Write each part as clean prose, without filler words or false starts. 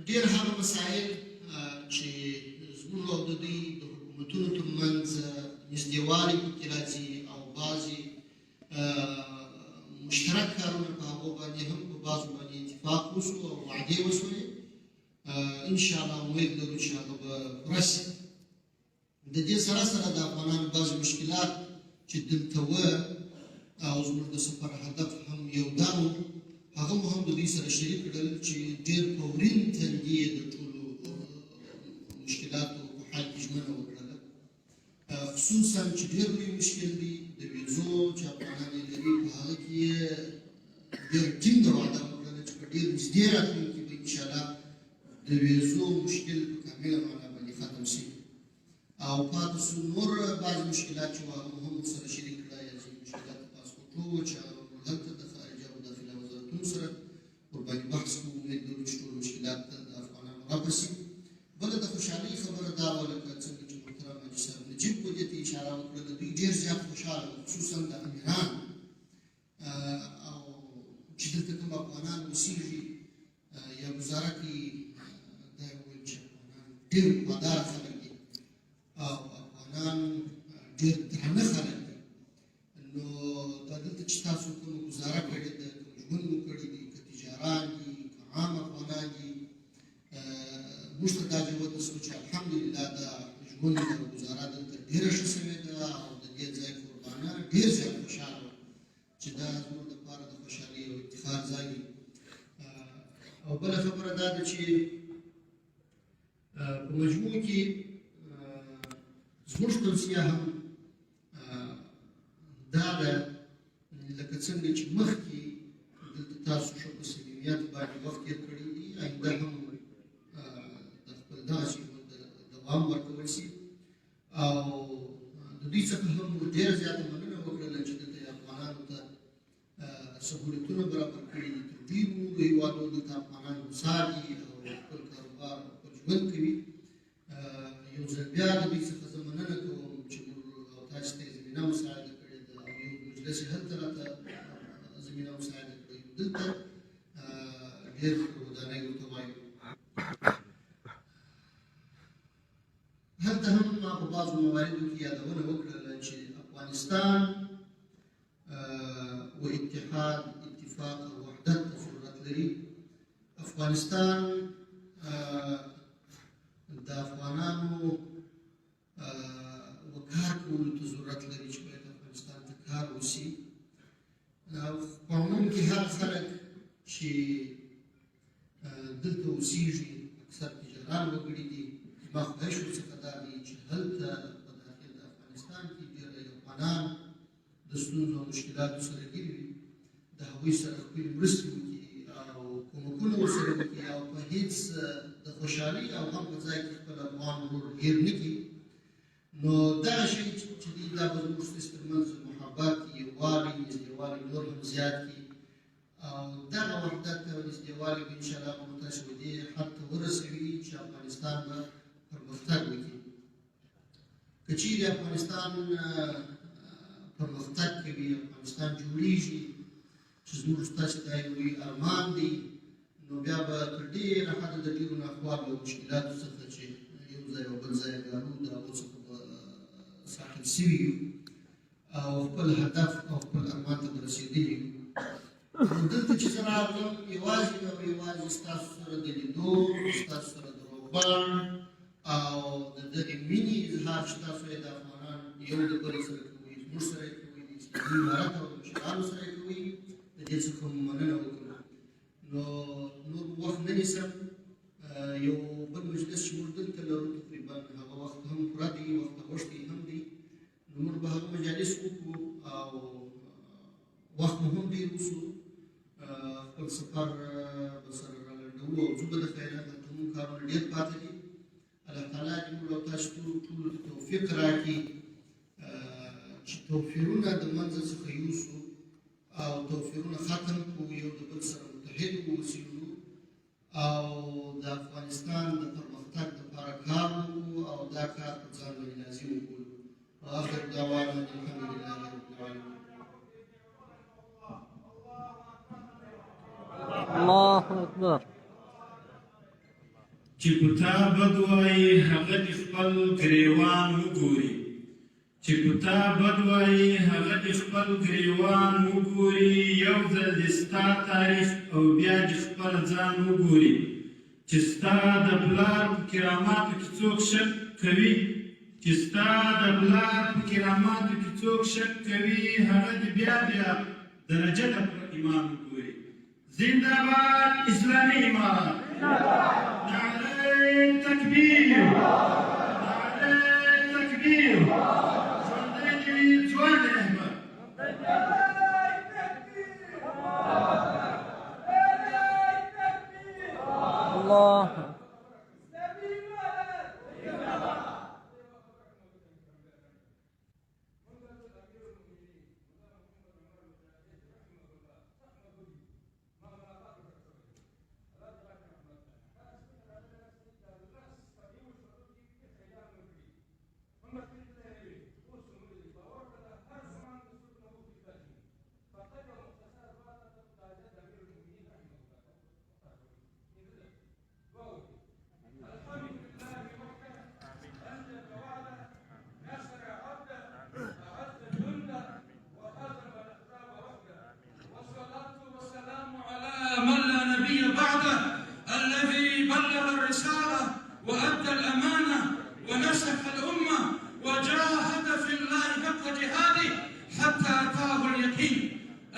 ډېر هغه مسایل چې زموږ او د دوی د حکومتونو ترمنځ نږدېوالی پکې راځي او بعضې مشترک کارونه په هغو باندې هم په بعضو باندې اتفاق وشو او وعدې وشولې. انشاءالله امید لرو چې هغه به پوره شي. د دې سره سره د افغانانو بعضې مشکلات چې دلته وه او زموږ د سفر هدف هم یو دا و، هغه مو هم د دوی سره شریک کړل چې ډېر په ورین تندي یې د ټولو مشکلاتو په حال کې ژمنه وکړله. خصوصا چې ډېر لوی مشکل دی د ویزو چې افغانان یې لري، په هغه کې یې ډېر ټینګه وعده وکړله چې په ډېر نږدې راتلونکي به انشاءالله د ویزو مشکل په کامله معنا باندې ختم شي. او پاتې سو نور بعضې مشکلات چې هغه مو هم ورسره شریک کړه، یا ځینې مشکلات د پاسپورټو چې هغه هلته د خارجه او داخله وزارتونو سره ورباندې بحث کوو. امید لرو چې ټول مشکلات د افغانانو رفع شي. بله د خوشحالۍ خبره دا وه، لکه څنګه چې محترم حاجي صاحب نجیب په دې ته اشاره وکړله، دوی ډېر زیات خوشحاله وو، خصوصا د امیران او چې دلته کوم افغانان اوسېږي یا ګزاره کوي. دا یې وویل چې افغانان ډېر وفاداره خلک دي او افغانان ډېر درانه خلک دي. نو دا دلته چې تاسو کومه ګزاره کړې ده، کوم ژوند مو کړی دی، که تجاران دي که عام افغانان دي، موږ ته دا جوته شو چې الحمدلله دا ژوند او ګزاره دلته ډېره ښه شوې ده او د دې ځای قربانیان ډېر زیات خوشحاله وو چې دا زموږ دپاره د خوشحالۍ او افتخار ځای دی. او بله خبره دا ده چې په مجموع کې زموږ توصیه هم دا ده، لکه څنګه چې مخکې دلته تاسو ښه په صمیمیت باندې وخت تېر کړی دی، آینده هم د خپل دغسې ژوند دوام ورکول شي. او د دوی څخه هم ډېره زیاته مننه وکړله چې دلته افغانانو ته سهولتونه برابر کړي دي. تر ډېرو نورو هېوادونو دلته افغانان اوساږي او خپل کاروبار او خپل ژوند کوي. یو ځل بیا د دوی څخه زه مننه کوم چې موږ او تاسو ته یې زمینه مساعده کړې ده او یو مجلس یې هلته راته زمینه مساعده کړې. دلته ډېر ودانۍ ورته وایو. هلته هم ما په بعضو مواردو کې یادونه وکړله چې افغانستان و اتحاد، اتفاق او وحدت ته ضرورت لري. افغانستان د افغانانو و کار کولو ته ضرورت لري چې باید افغانستان ته کار وشي. په عموم کې هغه خلک چې دلته اوسېږي اکثر تجاران وګړي دي. زما خواهش ورڅخه دا دی چې هلته په داخل د افغانستان کې ډېر افغانان د ستونزو او مشکلاتو سره ګیر وي، د هغوی سره خپلې مرستې وکړي او کومکونه ورسره وکړي او په هېڅ د خوشحالۍ او غم په ځای کې خپل افغان ورور هېر نه کړي. نو دغه شی چې دی دا به زموږ ستاسو ترمنځ محبت، یووالی، نږدېوالی نور هم زیات کړي او دغه وحدت او نږدېوالی به انشاءالله موږ تاسو به دې حد ته ورسوي چې افغانستان به پرمختګ وکړي. که چیرې افغانستان پرمختګ کوي، افغانستان جوړېږي چې زموږ ستاسو دا یو لوی ارمان دی، نو بیا به تر ډېره حده د ډېرو ناخوالو او مشکلاتو څخه چې یو ځای او بل ځای ګالو د هغو څخه به ساتل شوي یو او خپل هدف او خپل ارمان ته به رسېدلي یو. دلته چې زه راغلم یوازې او یوازې ستاسو سره د لیدو، ستاسو سره د روغبړ او د دغې مینې اظهار چې تاسو یې د افغانان یو د بل سره کوئ، زموږ سره یې کوئ، د اسلامي امارت او د مشرانو سره یې کوئ، د دې څخه مو مننه وکړو. نو نور وخت نه نیسم. یو بل مجلس چې موږ دلته لرو تقریبا هغه وخت هم پوره دی، وخت غوښتی هم دی، نو موږ به هغه مجالس وکړو او وخت مو هم ډېر وشو. خپل سفر به سره رالنډوو او ځو به د خیرات هلته مونږ کارونه ډېر پاتې دي. الله تعالی دې موږ او تاسو ټولو ته توفیق راکړي چې توفیرونه د منځه څخه یوسو او توفیرونه ختم کړو، یو د بل سره متحد واوسېږو او د افغانستان د پرمختګ لپاره کار وکړو او دا کار پر ځان باندې لازم وبولو. واخر دعوانا الحمدلله رب العالمين. الله أكبر. چې په تا بد وایي هغه دې خپل ګریوان وګوري چې په تا بد وایي هغه دې خپل ګریوان وګوري یو ځل دې ستا تاریخ او بیا دې خپل ځان وګوري چې ستا د پلار په کراماتو کې څوک شک کوي چې ستا د پلار په کراماتو کې څوک شک کوي هغه دې بیا درجه ده پر ایمان وګوري زنده باد اسلامي امارات نعره تکبیر نعره تکبیر ژوندی دې وي ځوان رهبر الله من لا نبي بعده الذي بلغ الرسالة وأدى الأمانة ونصح الأمة وجاهد في الله حق جهاده حتى أتاه اليقين.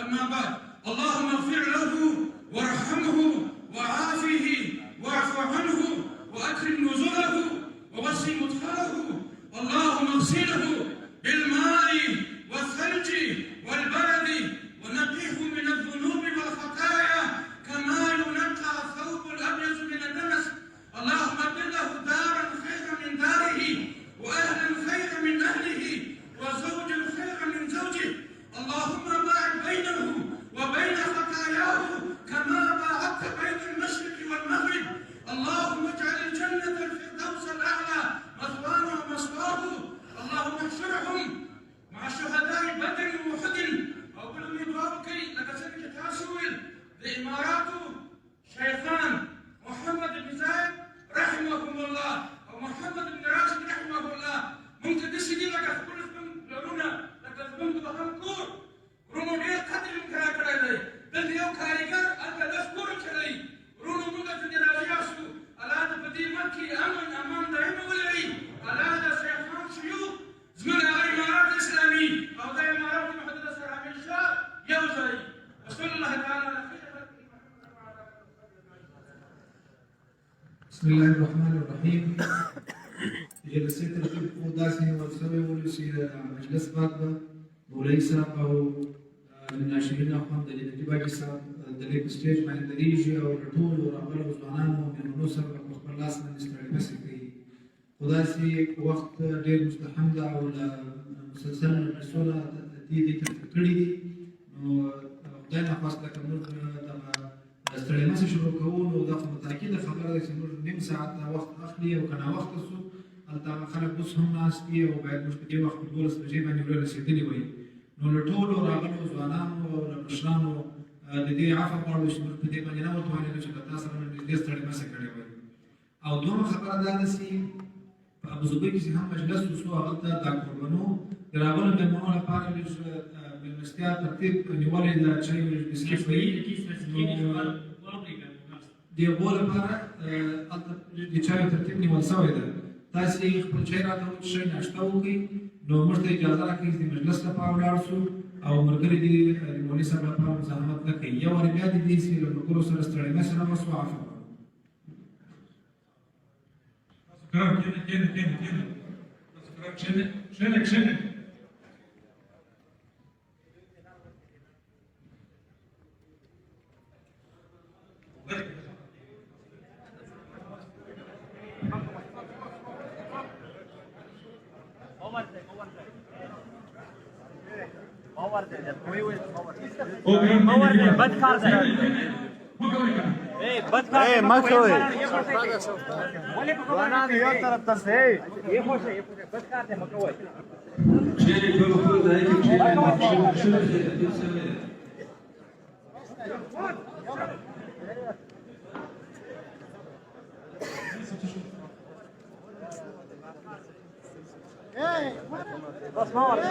أما بعد، اللهم اغفر له وارحمه وعافه واعف عنه وأكرم نزله ووسع مدخله. اللهم اغسله بالماء والثلج والبرد ونقيه من الذنوب والخطايا كما ينقى الثوب الابيض من الدنس. اللهم ابدله دارا خيرا من داره واهلا خيرا من اهله وزوجا خيرا من زوجه. اللهم باعد بينه وبين خطاياه كما باعدت بين المشرق والمغرب. اللهم اجعل الجنه الفردوس الاعلى مثواه ومثواه. اللهم احشرهم مع شهداء بدر واحد او بالمدوارك لكسرك تاسويل لإمارات شيخان محمد بن زايد رحمهم الله او محمد بن راشد رحمه الله. ممكن تسجي لك كل اسم لرونا لك اسم بهم كور رونو دير قتل كرا كرا لي دل يو كاريگر انت دسكور كري رونو مدة في دراجياسو على بدي مكي امن امان دائما ولري على شيخان شيوخ زمن الامارات الاسلامي او ده امارات محدده سرعه من شاء يوزي وصلى الله تعالى على خير. بسم الله الرحمن الرحيم. جلسة الخطبة داسي والسوي ولسي مجلس باتبا مولاي صاحب او الناشرين اخوان دليل انتباجي صاحب دليل ستيج ما اندريجي او رطول ورغبال وزوانانو من نصر ومخبر لاس من استرالي مسكي وداسي وقت دير مستحم دا او مسلسل رسولة دي تفكري دي خداینا خواست لکه موږ د ستړي مسې شروع کوو نو دا خو متأکده خبره ده چې موږ نیم ساعت وخت اخلي او که ناوخته سو هلته خلک اوس هم ناست دي او باید موږ په دې وخت په 12 بجې باندې ورسېدلي وای. نو له ټولو راغلو ځوانانو او له مشرانو د دې عفو غواړو چې موږ په دې باندې نه وتوانېدو چې له تا سره مو نږدې ستړي مسې کړې وای. او دویمه خبره دا ده چې په ابوظبي کې چې هم مجلس وشو هغلته دا قربانو د راغلو مېلمنو لپاره لږ مېلمستیا ترتیب نیولې ده چای او بسکټ به وي. د هغو لپاره هلته د چایو ترتیب نیول سوی ده. تاسې خپل چای راته وڅښئ ناشته وکړئ نو موږ ته اجازه راکړئ چې د مجلس لپاره ولاړ شو او ملګري دې د مولوي صاحب لپاره مزاحمت نه کوي. یو وارې بیا دې چې له ملګرو سره ستړی مسې نه وسو عفو وکړو. کښېنه ما کوي وانا یو طرف ته سي یې خوشه بس کاته مکوي چیرې په خپل ځای کې بس ما ورد